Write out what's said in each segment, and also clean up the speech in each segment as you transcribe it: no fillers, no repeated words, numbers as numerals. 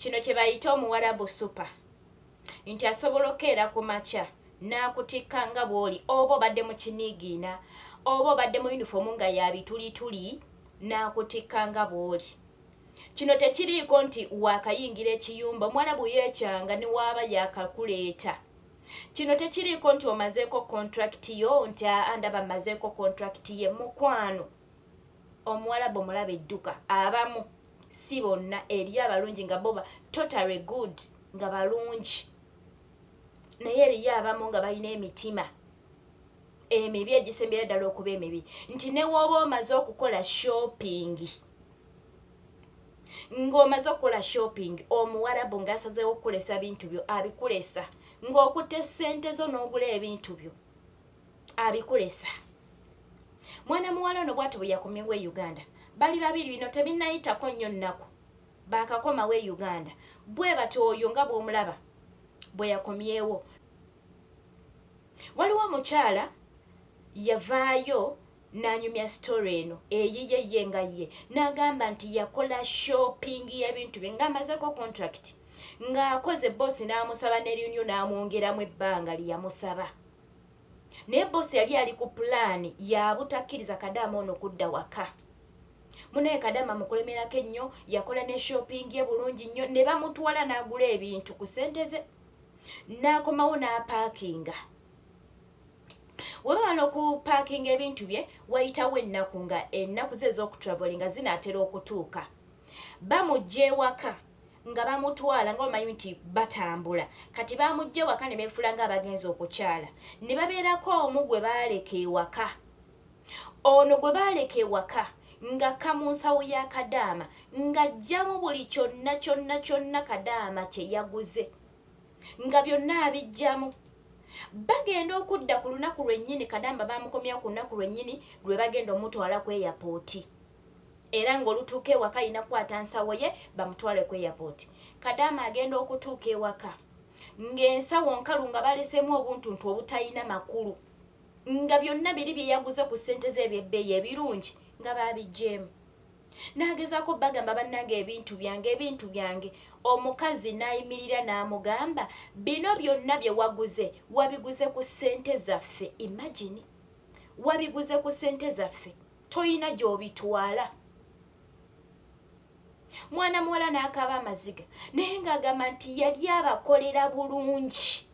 kino kye bayita omuwarabu super nti asobola okeera ku makya n'akutikka nga bw'oli oba obadde mu kiniigiina oba obadde mu yunifoomu nga yabitulituli n'akutikka nga bw'oli. Kino tekiriiko nti waakayingira ekiyumba omuwarabu yeekyanga ne waaba yaakakuleeta. Kino tekiriiko nti omazeeko kontrakiti yo nti ndaba mmazeeko kontrakiti ye. Mukwano omuwarabu mulaba edduka abamu si bonna eriyo abalungi nga boba totally good nga balungi naye eriyo abamu nga balina emitima emibi egisembera ddala okuba emibi nti ne wooba omaze okukola shopping ng'omaze okukola shopping omuwarabu ng'asazeewo okukulesa bintu byo abikulesa ng'okutte ssente zo n'ogula ebintu byo abikulesa. Mwana muwala ono bw'ati bwe yakomyewo e Uganda bali babiri bino tebinnayitako nnyo nnaku baakakomawo e Uganda bwe bati oyo nga bw'omulaba bwe yakomyewo. Waliwo omukyala yavaayo n'anyumya story eno eyiye ye nga ye n'agamba nti yakola shopping y'ebintu bye ng'amazeeko contract ng'akoze boosi n'amusaba n'erinnyo n'amwongeramu ebbanga lye yamusaba naye boosi yali ali ku pulaani yabutakkiriza Kadaama ono kudda waka. Munaye Kadaama mukulemerako ennyo yakola ne shopping ye bulungi nnyo ne bamutwala n'agula ebintu ku ssente ze n'akomawo n'apaakinga. Webamala okupaakinga ebintu bye wayitawo ennaku nga ennaku ze ez'okutraveling nga zinaatera okutuuka bamugja ewaka nga bamutwala nga bamanyi nti batambula kati bamugja ewaka ne beefula nga abagenzi okukyala ne babeerako omu gwe baaleka ewaka. Ono gwe baaleka ewaka ng'akka mu nsawo ya Kadaama ng'aggyamu buli kyonna Kadaama kye yaguze nga byonna abiggyamu. Bagenda okudda ku lunaku lwennyini Kadaama baamukomyawo ku lunaku lwennyini lwe bagenda omutwala ku airport era ng'olutuuka ewaka alina kukwata nsawo ye bamutwale ku airport. Kadaama agenda okutuuka ewaka ng'ensawo nkalu nga baleseemu obuntuntu obutalina makulu nga byonna biri bye yaguze ku ssente ze eby'ebbeeyi ebirungi nga baabiggyeemu. N'agezaako bagamba bannange ebintu byange. Omukazi n'ayimirira n'amugamba bino byonna bye waguze wabiguze ku ssente zaffe. Imagine wabiguze ku ssente zaffe toyina gy'obitwala. Mwana muwala n'akaaba amaziga naye ng'agamba nti yali abakolera bulungi.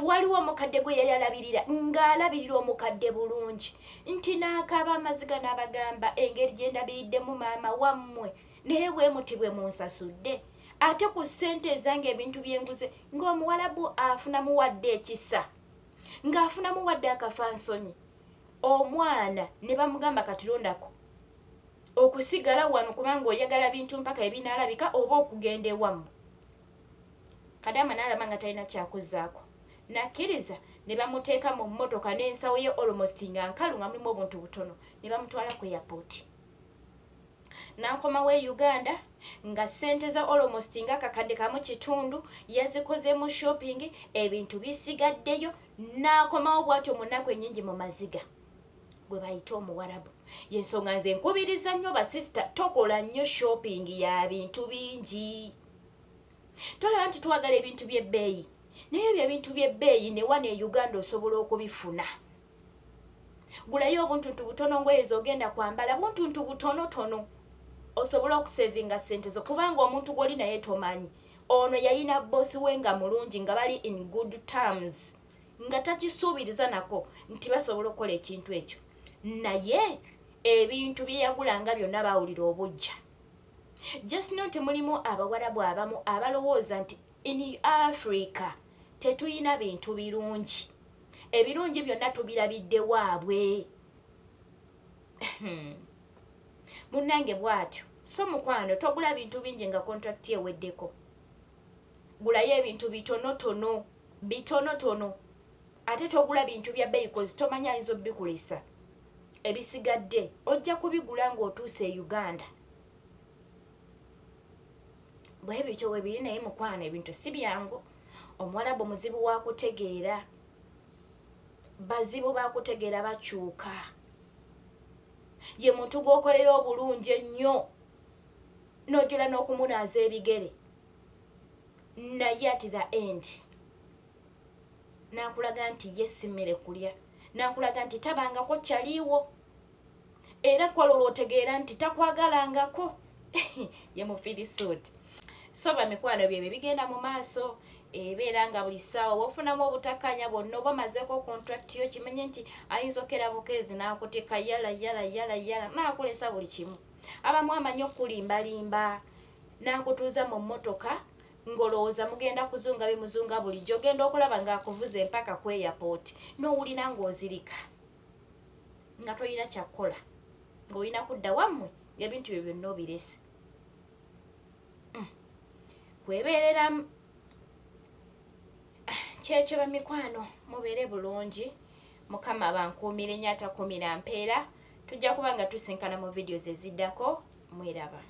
Waliwo omukadde gwe yali alabirira ng'alabirira omukadde bulungi nti n'akaaba amaziga n'abagamba engeri gye ndabiriddemu maama wammwe naye bwe muti bwe munsasudde ate ku ssente ezange ebintu bye nguze ng'omuwalabu afunamu wadde ekisa ng'afunamu wadde akafansonyi. Omwana ne bamugamba katirondako okusigala wano kubanga oyagala bintu mpaka ebinaalabika oba okugenda ewammwe. Kadaama n'alaba nga talina kyakuzzaako n'akkiriza ne bamuteeka mu mmotoka n'ensawo ye almost nga nkalu nga mulimu obuntu butono ne bamutwala ku airport. N'akomawo e Uganda nga ssente za almost nga akakadde kamu kitundu yazikozeemu shopping ebintu bisigaddeyo n'akomawo bw'atyo mu nnaku ennyingi mu maziga gwe bayita omuwarabu. Y'ensonga nze nkubiriza nnyo basisita tokola nnyo shopping ya bintu bingi. Tolaba nti twagala ebintu by'ebbeeyi naye ebyo ebintu by'ebbeeyi ne wano e Uganda osobola okubifuna. Gulayo obuntuntu butono ngoye z'ogenda kwambala buntuntu butonotono osobola okusevinga ssente zo kubanga omuntu gw'oli naye tomanyi ono yalina boosi we nga mulungi nga bali in good terms nga takisuubiriza nako nti basobola okukola ekintu ekyo naye ebintu bye yagulanga byonna baawulira obujja. Just not mulimu abawarabu abamu abalowooza nti in Africa tetuyina bintu birungi ebirungi byonna tubirabidde waabwe. Munnange bw'atyo so mukwano togula bintu bingi nga kontrakiti eweddeko. Gulayo ebintu bitonotono ate togula bintu bya bbeeyi kozi tomanya ayinza obbikulisa. Ebisigadde ojja kubigula ng'otuuse e Uganda. Bwe bityo we biri naye mukwano ebintu si byangu. Omuwarabu muzibu wa kutegeera. Bazibu ba kutegeera bakyuka. Ye muntu gw'okolera obulungi ennyo n'ojula n'okumunaaza ebigere naye at the end n'akulaga nti ye si mmere kulya, n'akulaga nti tabangako kyaliiwo era kwalolwo otegeera nti takwagalangako ye mufirisuuti. So bamikwano byebyo bigenda mu maaso, ebeera nga buli ssaawa wofunamu obutakkaanya bwonna oba omazeeko contract yo kimenye nti ayinza okera bukeezi n'akuteeka yala n'akolesa buli kimu. Abamu amanyi okulimbalimba n'akutuuza mu mmotoka ng'olowooza mugenda kuzunga bimuzunga bulijjo, ogenda okulaba ng'akuvuza empaka ku airport n'owulira ng'ozirika nga tolina kyakkola, ng'olina kudda wammwe ng'ebintu byo byonna obirese. Kwebeereramu kyekyo bamikwano, mubeere bulungi, Mukama bankuumire nnyo atakuumira mpeera. Tujja kuba nga tusinkana mu videos eziddako. Mweraba.